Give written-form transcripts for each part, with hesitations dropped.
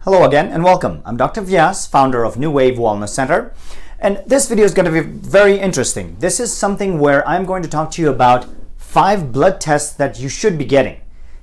Hello again and welcome. I'm Dr. Vyas, founder of New Wave Wellness Center, and this video is going to be very interesting. This is something where I'm going to talk to you about 5 blood tests that you should be getting.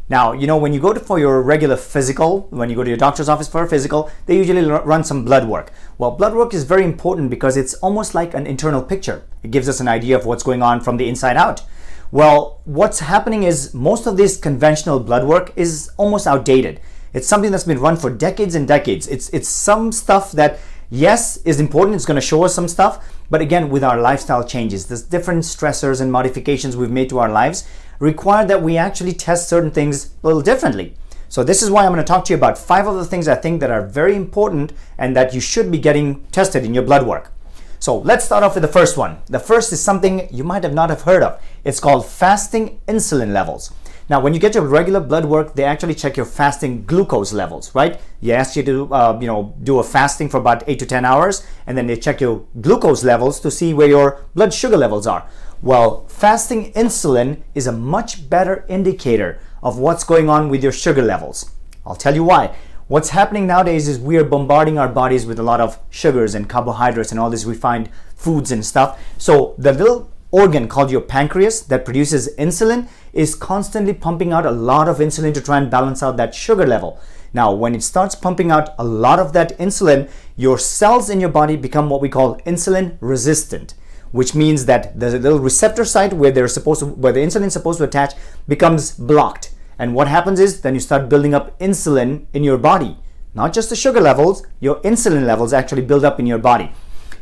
Now, when you go for your regular physical, when you go to your doctor's office for a physical, they usually run some blood work. Well, blood work is very important because it's almost like an internal picture. It gives us an idea of what's going on from the inside out. Well, what's happening is most of this conventional blood work is almost outdated. It's something that's been run for decades and decades. It's some stuff that, yes, is important. It's going to show us some stuff. But again, with our lifestyle changes, there's different stressors and modifications we've made to our lives require that we actually test certain things a little differently. So this is why I'm going to talk to you about 5 of the things I think that are very important and that you should be getting tested in your blood work. So let's start off with the first one. The first is something you might have not have heard of. It's called fasting insulin levels. Now, when you get your regular blood work, they actually check your fasting glucose levels, right? They ask you to, do a fasting for about 8 to 10 hours, and then they check your glucose levels to see where your blood sugar levels are. Well, fasting insulin is a much better indicator of what's going on with your sugar levels. I'll tell you why. What's happening nowadays is we are bombarding our bodies with a lot of sugars and carbohydrates and all these refined foods and stuff. So the little organ called your pancreas that produces insulin is constantly pumping out a lot of insulin to try and balance out that sugar level. Now, when it starts pumping out a lot of that insulin, your cells in your body become what we call insulin resistant, which means that the little receptor site where the insulin is supposed to attach becomes blocked. And what happens is then you start building up insulin in your body. Not just the sugar levels, your insulin levels actually build up in your body.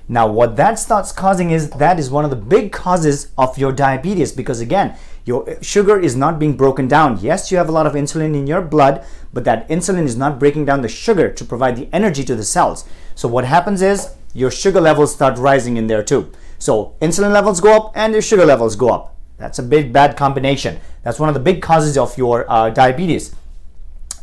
Now, what that starts causing is that is one of the big causes of your diabetes, because again, your sugar is not being broken down. Yes, you have a lot of insulin in your blood, but that insulin is not breaking down the sugar to provide the energy to the cells. So what happens is your sugar levels start rising in there too. So insulin levels go up and your sugar levels go up. That's a big bad combination. That's one of the big causes of your diabetes.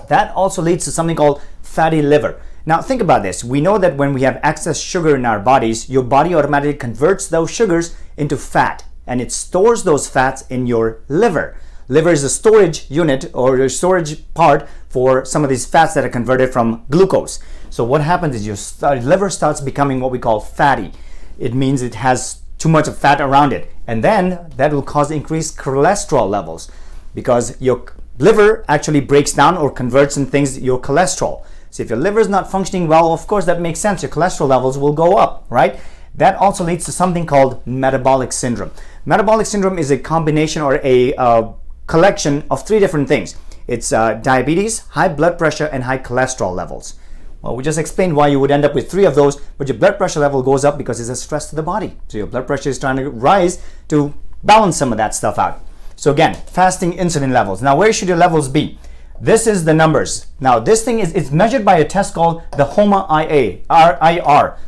That also leads to something called fatty liver. Now think about this. We know that when we have excess sugar in our bodies, your body automatically converts those sugars into fat, and it stores those fats in your liver. Liver is a storage unit or a storage part for some of these fats that are converted from glucose. So what happens is your liver starts becoming what we call fatty. It means it has too much of fat around it, and then that will cause increased cholesterol levels because your liver actually breaks down or converts in things your cholesterol. So if your liver is not functioning well, of course that makes sense. Your cholesterol levels will go up, right? That also leads to something called metabolic syndrome. Metabolic syndrome is a combination or a collection of 3 different things. It's diabetes, high blood pressure, and high cholesterol levels. Well, we just explained why you would end up with 3 of those, but your blood pressure level goes up because it's a stress to the body. So your blood pressure is trying to rise to balance some of that stuff out. So again, fasting insulin levels. Now, where should your levels be? This is the numbers. Now, this thing it's measured by a test called the HOMA-IR.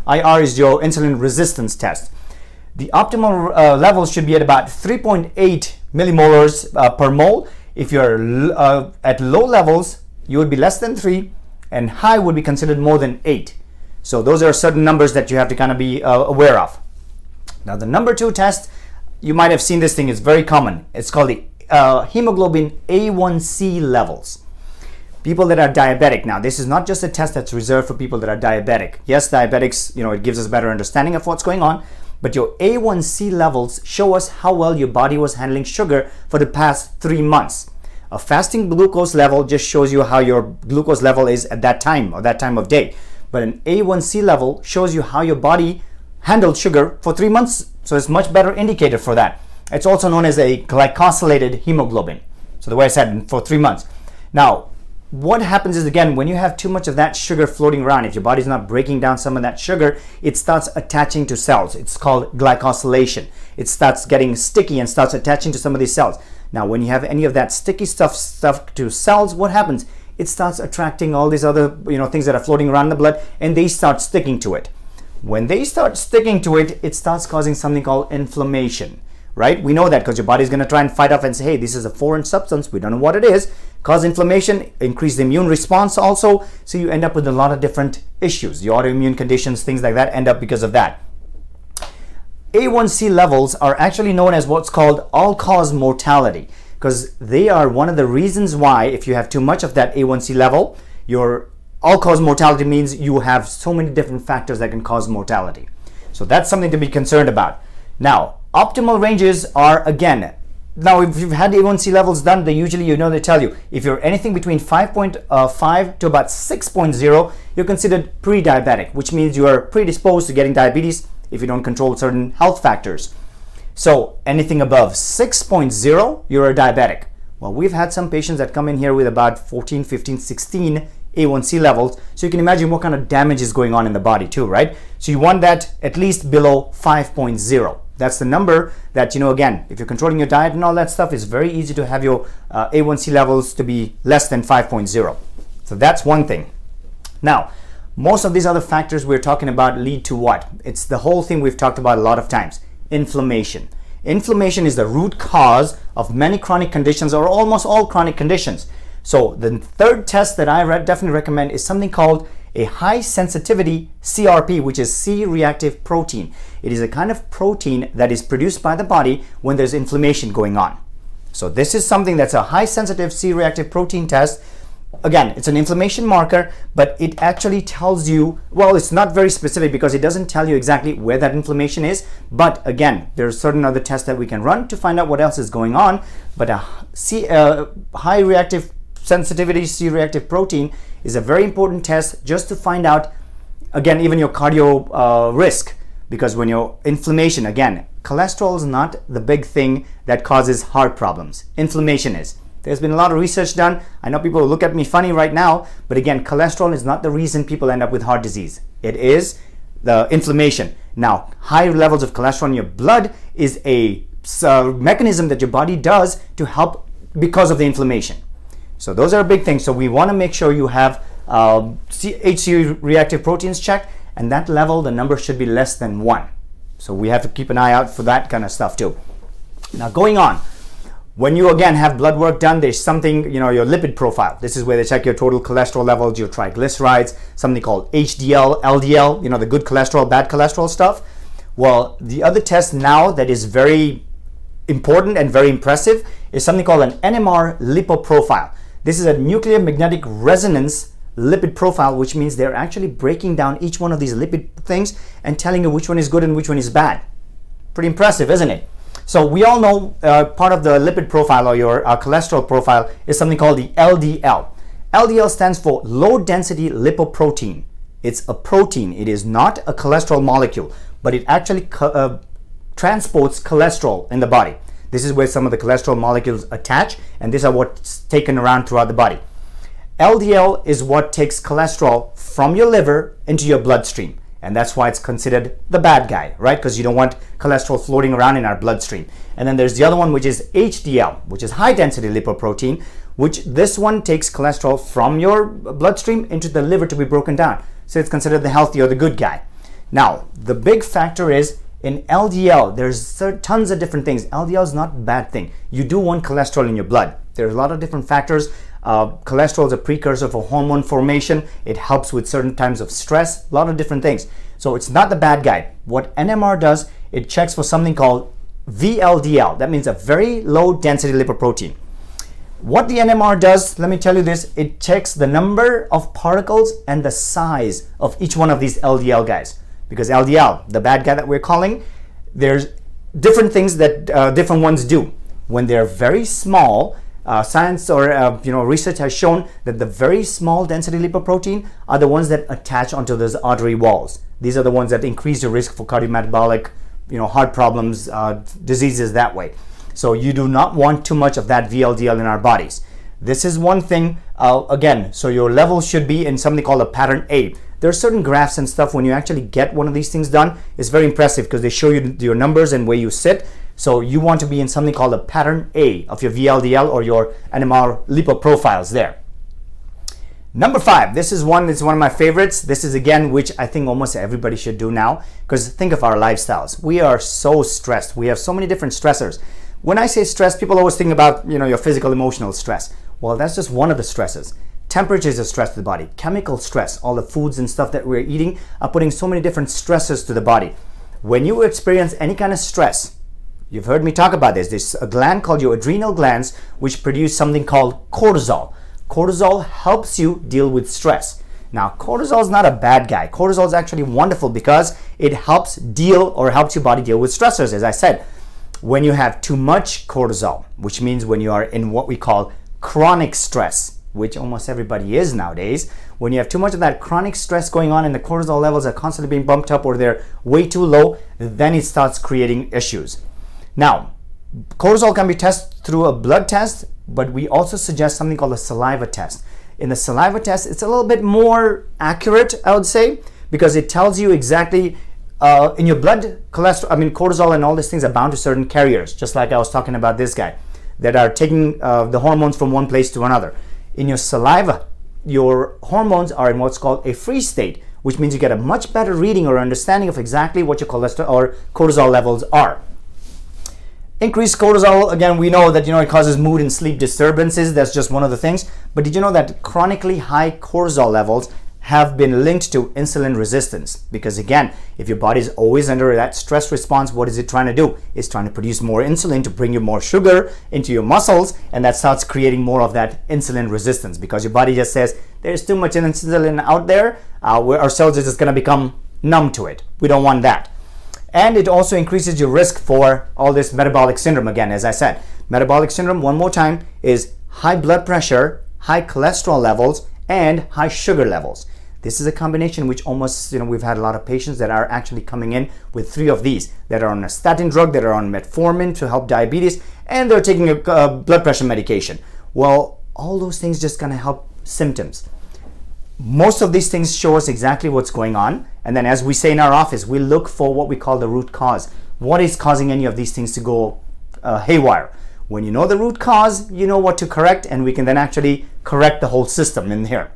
IR is your insulin resistance test. The optimal levels should be at about 3.8 millimolars per mole. If you're at low levels, you would be less than 3, and high would be considered more than 8. So those are certain numbers that you have to kind of be aware of. Now, the number 2 test, you might have seen this thing. It's very common. It's called the hemoglobin A1C levels. People that are diabetic. Now, this is not just a test that's reserved for people that are diabetic. Yes, diabetics, it gives us a better understanding of what's going on, but your A1C levels show us how well your body was handling sugar for the past 3 months. A fasting glucose level just shows you how your glucose level is at that time or that time of day. But an A1C level shows you how your body handled sugar for 3 months. So it's a much better indicator for that. It's also known as a glycosylated hemoglobin. So the way I said, for 3 months. Now, what happens is, again, when you have too much of that sugar floating around, if your body's not breaking down some of that sugar, it starts attaching to cells. It's called glycosylation. It starts getting sticky and starts attaching to some of these cells. Now, when you have any of that sticky stuff to cells, what happens? It starts attracting all these other things that are floating around in the blood, and they start sticking to it. When they start sticking to it, it starts causing something called inflammation. Right? We know that because your body's going to try and fight off and say, hey, this is a foreign substance. We don't know what it is. Cause inflammation, increase the immune response also. So you end up with a lot of different issues. Your autoimmune conditions, things like that end up because of that. A1C levels are actually known as what's called all-cause mortality, because they are one of the reasons why if you have too much of that A1C level, your all-cause mortality means you have so many different factors that can cause mortality. So that's something to be concerned about. Now, optimal ranges are, again, now if you've had A1C levels done, they usually, they tell you, if you're anything between 5.5 to about 6.0, you're considered pre-diabetic, which means you are predisposed to getting diabetes if you don't control certain health factors. So anything above 6.0, you're a diabetic. Well, we've had some patients that come in here with about 14, 15, 16 A1C levels. So you can imagine what kind of damage is going on in the body too, right? So you want that at least below 5.0. That's the number that, again, if you're controlling your diet and all that stuff, it's very easy to have your A1C levels to be less than 5.0. So that's one thing. Now, most of these other factors we're talking about lead to what? It's the whole thing we've talked about a lot of times, inflammation. Inflammation is the root cause of many chronic conditions, or almost all chronic conditions. So the third test that I definitely recommend is something called a high sensitivity CRP, which is C-reactive protein. It is a kind of protein that is produced by the body when there's inflammation going on. So this is something that's a high sensitive C-reactive protein test. Again, it's an inflammation marker, but it actually tells you, well, it's not very specific because it doesn't tell you exactly where that inflammation is. But again, there's certain other tests that we can run to find out what else is going on. But a high reactive sensitivity C-reactive protein is a very important test just to find out, again, even your cardio risk. Because when your inflammation, again, cholesterol is not the big thing that causes heart problems. Inflammation is. There's been a lot of research done. I know people look at me funny right now, but again, cholesterol is not the reason people end up with heart disease. It is the inflammation. Now, high levels of cholesterol in your blood is a mechanism that your body does to help because of the inflammation. So those are big things. So we want to make sure you have HCU reactive proteins checked, and that level, the number should be less than 1. So we have to keep an eye out for that kind of stuff too. Now going on, when you again have blood work done, there's something, your lipid profile. This is where they check your total cholesterol levels, your triglycerides, something called HDL, LDL, the good cholesterol, bad cholesterol stuff. Well, the other test now that is very important and very impressive is something called an NMR lipoprofile. This is a nuclear magnetic resonance lipid profile, which means they're actually breaking down each one of these lipid things and telling you which one is good and which one is bad. Pretty impressive, isn't it? So we all know part of the lipid profile or your cholesterol profile is something called the LDL. LDL stands for low density lipoprotein. It's a protein. It is not a cholesterol molecule, but it actually transports cholesterol in the body. This is where some of the cholesterol molecules attach, and these are what's taken around throughout the body. LDL is what takes cholesterol from your liver into your bloodstream, and that's why it's considered the bad guy, right? Because you don't want cholesterol floating around in our bloodstream. And then there's the other one, which is HDL, which is high density lipoprotein, which this one takes cholesterol from your bloodstream into the liver to be broken down. So it's considered the healthy or the good guy. Now, the big factor is in LDL, there's tons of different things. LDL is not a bad thing. You do want cholesterol in your blood. There's a lot of different factors. Cholesterol is a precursor for hormone formation. It helps with certain times of stress, a lot of different things. So it's not the bad guy. What NMR does, it checks for something called VLDL. That means a very low density lipoprotein. What the NMR does, let me tell you this, it checks the number of particles and the size of each one of these LDL guys. Because LDL, the bad guy that we're calling, there's different things that different ones do. When they're very small, science or research has shown that the very small density lipoprotein are the ones that attach onto those artery walls. These are the ones that increase your risk for cardiometabolic, heart problems, diseases that way. So you do not want too much of that VLDL in our bodies. This is one thing, again, so your level should be in something called a pattern A. There are certain graphs and stuff when you actually get one of these things done. It's very impressive because they show you your numbers and where you sit. So you want to be in something called a pattern A of your VLDL or your NMR lipo profiles there. Number 5, this is one of my favorites. This is again, which I think almost everybody should do now, because think of our lifestyles. We are so stressed. We have so many different stressors. When I say stress, people always think about, your physical, emotional stress. Well, that's just one of the stresses. Temperature is a stress to the body. Chemical stress, all the foods and stuff that we're eating are putting so many different stressors to the body. When you experience any kind of stress, you've heard me talk about this. There's a gland called your adrenal glands, which produce something called cortisol. Cortisol helps you deal with stress. Now, cortisol is not a bad guy. Cortisol is actually wonderful because it helps your body deal with stressors. As I said, when you have too much cortisol, which means when you are in what we call chronic stress, which almost everybody is nowadays, when you have too much of that chronic stress going on and the cortisol levels are constantly being bumped up or they're way too low, then it starts creating issues. Now, cortisol can be tested through a blood test, but we also suggest something called a saliva test. In the saliva test, it's a little bit more accurate, I would say, because it tells you exactly in your blood, cortisol and all these things are bound to certain carriers, just like I was talking about this guy, that are taking the hormones from one place to another. In your saliva, your hormones are in what's called a free state, which means you get a much better reading or understanding of exactly what your cholesterol or cortisol levels are. Increased cortisol, again, we know that it causes mood and sleep disturbances. That's just one of the things. But did you know that chronically high cortisol levels have been linked to insulin resistance? Because again, if your body is always under that stress response, what is it trying to do? It's trying to produce more insulin to bring you more sugar into your muscles, and that starts creating more of that insulin resistance because your body just says there's too much insulin out there, our cells are just going to become numb to it. We don't want that. And it also increases your risk for all this metabolic syndrome. Again, as I said, metabolic syndrome, one more time, is high blood pressure, high cholesterol levels, and high sugar levels. This is a combination which almost, we've had a lot of patients that are actually coming in with 3 of these, that are on a statin drug, that are on metformin to help diabetes, and they're taking a blood pressure medication. Well, all those things just gonna help symptoms. Most of these things show us exactly what's going on, and then as we say in our office, we look for what we call the root cause. What is causing any of these things to go haywire? When you know the root cause, you know what to correct, and we can then actually correct the whole system in here.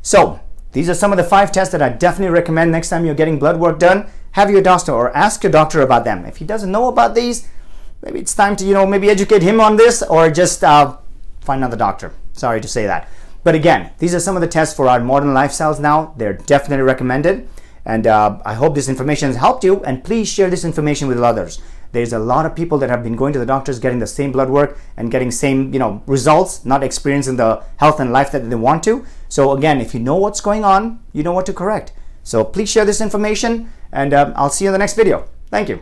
So these are some of the 5 tests that I definitely recommend next time you're getting blood work done. Have your doctor or ask your doctor about them. If he doesn't know about these, maybe it's time to maybe educate him on this, or just find another doctor. Sorry to say that. But again, these are some of the tests for our modern lifestyles now. They're definitely recommended. And I hope this information has helped you. And please share this information with others. There's a lot of people that have been going to the doctors, getting the same blood work and getting same results, not experiencing the health and life that they want to. So again, if you know what's going on, you know what to correct. So please share this information, and I'll see you in the next video. Thank you.